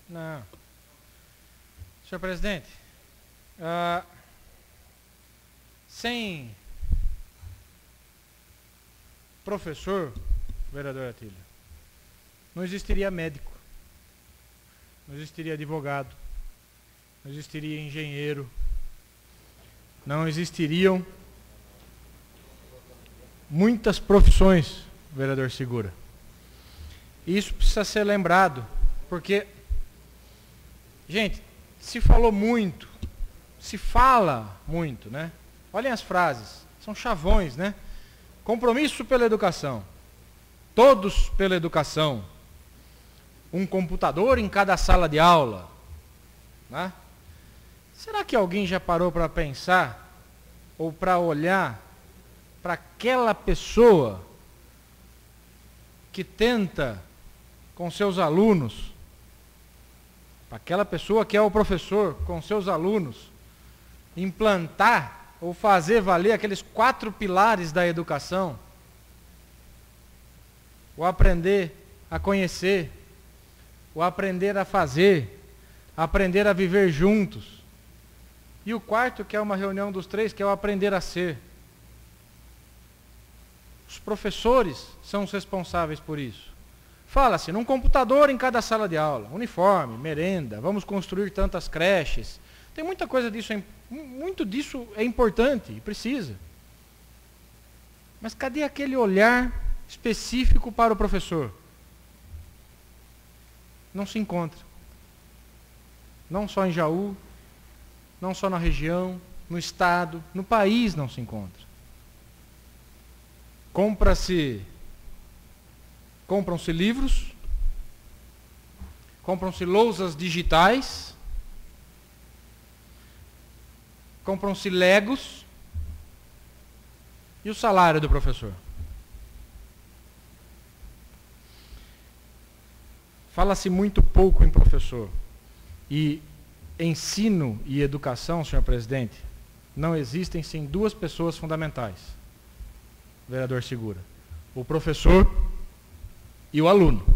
Não. Senhor presidente, sem professor, vereador Atílio, não existiria médico, não existiria advogado, não existiria engenheiro, não existiriam muitas profissões, vereador Segura. Isso precisa ser lembrado, porque, gente, se falou muito, se fala muito, né? Olhem as frases, são chavões, né? Compromisso pela educação, todos pela educação, um computador em cada sala de aula, né? Será que alguém já parou para pensar ou para olhar para aquela pessoa que tenta com seus alunos, para aquela pessoa que é o professor com seus alunos, implantar ou fazer valer aqueles 4 pilares da educação? O aprender a conhecer, o aprender a fazer, aprender a viver juntos. E o quarto, que é uma reunião dos 3, que é o aprender a ser. Os professores são os responsáveis por isso. Fala-se num computador em cada sala de aula, uniforme, merenda, vamos construir tantas creches. Tem muita coisa disso, muito disso é importante e precisa. Mas cadê aquele olhar específico para o professor? Não se encontra. Não só em Jaú, não só na região, no estado, no país não se encontra. Compram-se livros, compram-se lousas digitais, compram-se legos, e o salário do professor? Fala-se muito pouco em professor. E ensino e educação, senhor presidente, não existem sem 2 pessoas fundamentais, vereador Segura: o professor e o aluno.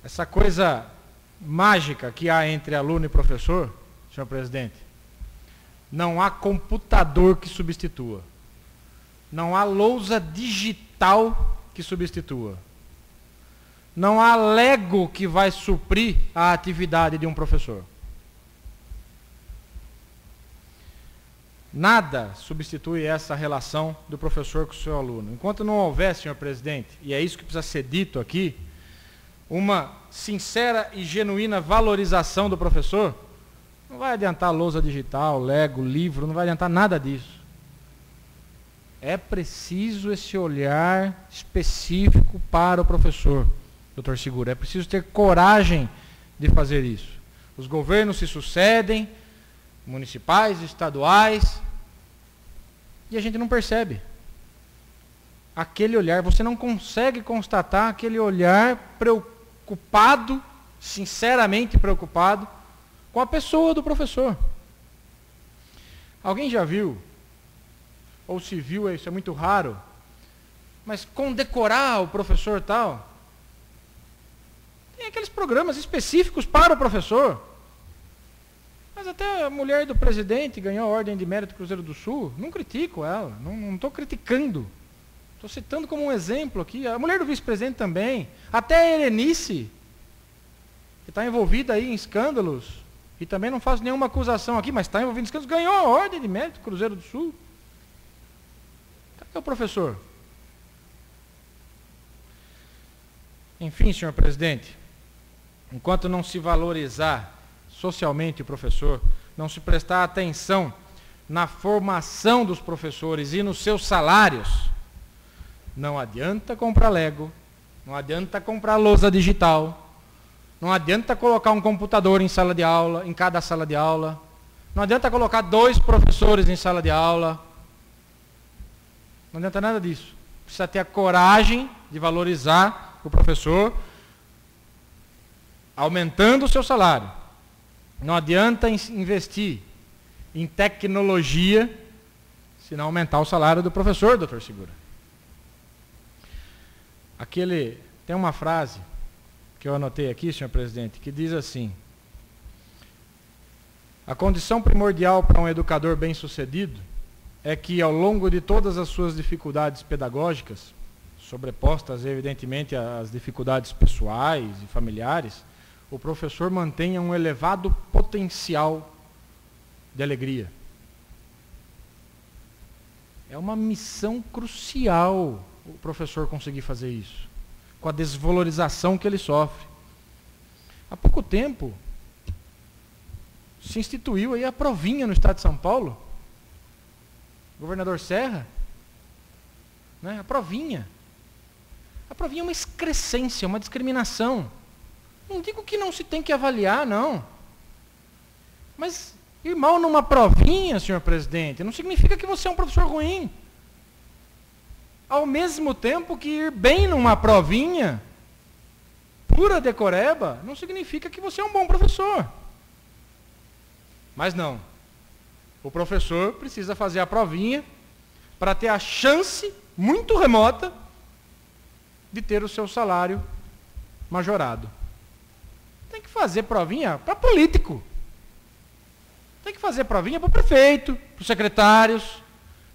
Essa coisa mágica que há entre aluno e professor, senhor presidente, não há computador que substitua, não há lousa digital que substitua, não há Lego que vai suprir a atividade de um professor. Nada substitui essa relação do professor com o seu aluno. Enquanto não houver, senhor presidente, e é isso que precisa ser dito aqui, uma sincera e genuína valorização do professor, não vai adiantar lousa digital, Lego, livro, não vai adiantar nada disso. É preciso esse olhar específico para o professor, doutor Segura. É preciso ter coragem de fazer isso. Os governos se sucedem, municipais, estaduais, e a gente não percebe aquele olhar. Você não consegue constatar aquele olhar preocupado, sinceramente preocupado, com a pessoa do professor. Alguém já viu, ou se viu, isso é muito raro, mas condecorar o professor tal? Tem aqueles programas específicos para o professor. Mas até a mulher do presidente ganhou a Ordem de Mérito Cruzeiro do Sul. Não critico ela, não estou criticando. Estou citando como um exemplo aqui. A mulher do vice-presidente também. Até a Helenice, que está envolvida aí em escândalos, e também não faço nenhuma acusação aqui, mas está envolvida em escândalos, ganhou a Ordem de Mérito Cruzeiro do Sul. Cadê o professor? Enfim, senhor presidente, enquanto não se valorizar socialmente o professor, não se prestar atenção na formação dos professores e nos seus salários, não adianta comprar Lego, não adianta comprar lousa digital, não adianta colocar um computador em sala de aula, em cada sala de aula, não adianta colocar 2 professores em sala de aula, não adianta nada disso. Precisa ter a coragem de valorizar o professor, aumentando o seu salário. Não adianta investir em tecnologia se não aumentar o salário do professor, doutor Segura. Tem uma frase que eu anotei aqui, senhor presidente, que diz assim: a condição primordial para um educador bem-sucedido é que, ao longo de todas as suas dificuldades pedagógicas, sobrepostas, evidentemente, às dificuldades pessoais e familiares, o professor mantenha um elevado potencial de alegria. É uma missão crucial o professor conseguir fazer isso, com a desvalorização que ele sofre. Há pouco tempo, se instituiu aí a provinha no estado de São Paulo, governador Serra, né? A provinha é uma excrescência, uma discriminação. Não digo que não se tem que avaliar, não. Mas ir mal numa provinha, senhor presidente, não significa que você é um professor ruim. Ao mesmo tempo que ir bem numa provinha, pura decoreba, não significa que você é um bom professor. Mas não. O professor precisa fazer a provinha para ter a chance, muito remota, de ter o seu salário majorado. Tem que fazer provinha para político. Tem que fazer provinha para o prefeito, para os secretários.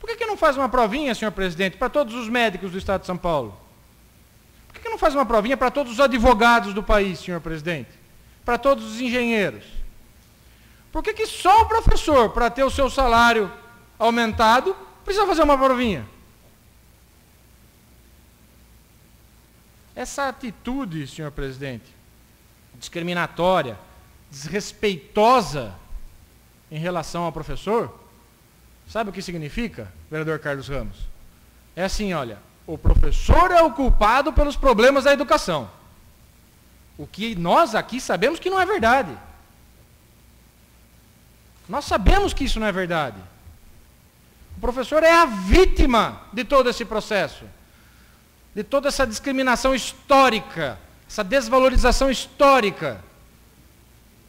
Por que não faz uma provinha, senhor presidente, para todos os médicos do estado de São Paulo? Por que não faz uma provinha para todos os advogados do país, senhor presidente? Para todos os engenheiros? Por que só o professor, para ter o seu salário aumentado, precisa fazer uma provinha? Essa atitude, senhor presidente, discriminatória, desrespeitosa em relação ao professor, sabe o que significa, vereador Carlos Ramos? É assim, olha, o professor é o culpado pelos problemas da educação. O que nós aqui sabemos que não é verdade. Nós sabemos que isso não é verdade. O professor é a vítima de todo esse processo, de toda essa discriminação histórica, essa desvalorização histórica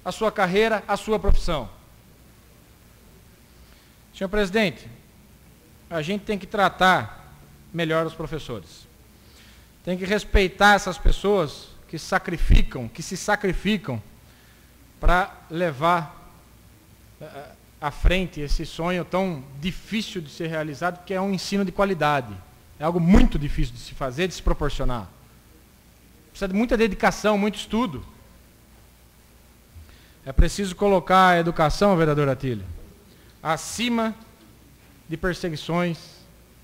à sua carreira, à sua profissão. Senhor presidente, a gente tem que tratar melhor os professores. Tem que respeitar essas pessoas que se sacrificam para levar à frente esse sonho tão difícil de ser realizado, que é um ensino de qualidade. É algo muito difícil de se fazer, de se proporcionar. Precisa de muita dedicação, muito estudo. É preciso colocar a educação, vereador Atílio, acima de perseguições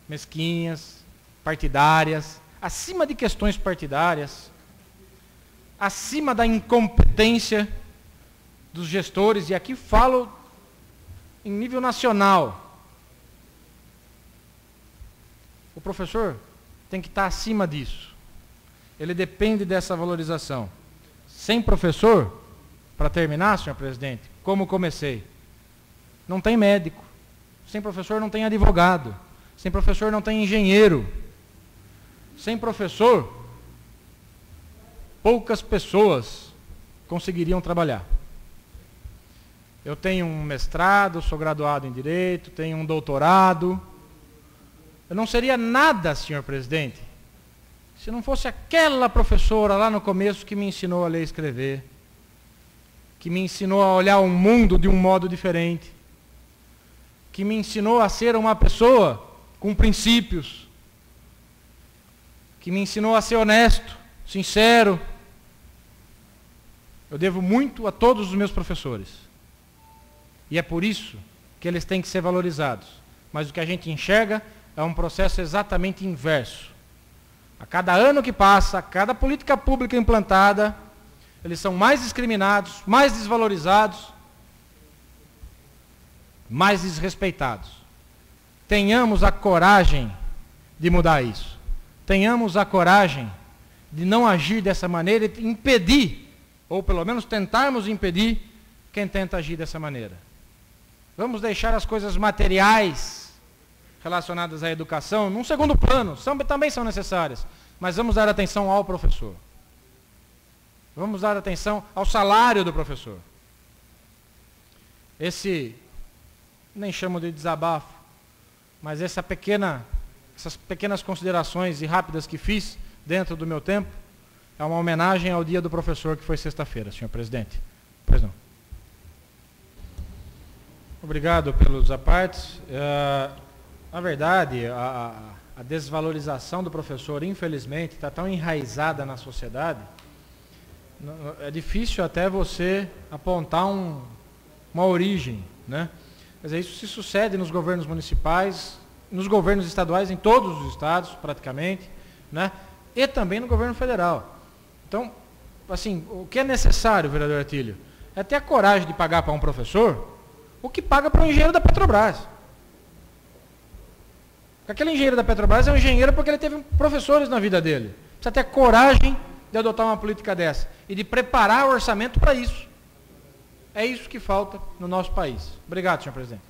mesquinhas, partidárias, acima de questões partidárias, acima da incompetência dos gestores, e aqui falo em nível nacional. O professor tem que estar acima disso. Ele depende dessa valorização. Sem professor, para terminar, senhor presidente, como comecei, não tem médico. Sem professor não tem advogado. Sem professor não tem engenheiro. Sem professor, poucas pessoas conseguiriam trabalhar. Eu tenho um mestrado, sou graduado em Direito, tenho um doutorado. Eu não seria nada, senhor presidente, se não fosse aquela professora lá no começo que me ensinou a ler e escrever, que me ensinou a olhar o mundo de um modo diferente, que me ensinou a ser uma pessoa com princípios, que me ensinou a ser honesto, sincero. Eu devo muito a todos os meus professores. E é por isso que eles têm que ser valorizados. Mas o que a gente enxerga é um processo exatamente inverso. A cada ano que passa, a cada política pública implantada, eles são mais discriminados, mais desvalorizados, mais desrespeitados. Tenhamos a coragem de mudar isso. Tenhamos a coragem de não agir dessa maneira e impedir, ou pelo menos tentarmos impedir, quem tenta agir dessa maneira. Vamos deixar as coisas materiais relacionadas à educação num segundo plano, também são necessárias, mas vamos dar atenção ao professor. Vamos dar atenção ao salário do professor. Esse, nem chamo de desabafo, mas essas pequenas considerações e rápidas que fiz dentro do meu tempo, É uma homenagem ao Dia do Professor, que foi sexta-feira, senhor presidente. Pois não. Obrigado pelos apartes. Na verdade, a desvalorização do professor, infelizmente, está tão enraizada na sociedade, é difícil até você apontar uma origem, né? Quer dizer, isso se sucede nos governos municipais, nos governos estaduais, em todos os estados, praticamente, né? E também no governo federal. Então, assim, o que é necessário, vereador Atílio, é ter a coragem de pagar para um professor o que paga para um engenheiro da Petrobras. Aquele engenheiro da Petrobras é um engenheiro porque ele teve professores na vida dele. Precisa ter coragem de adotar uma política dessa e de preparar o orçamento para isso. É isso que falta no nosso país. Obrigado, senhor presidente.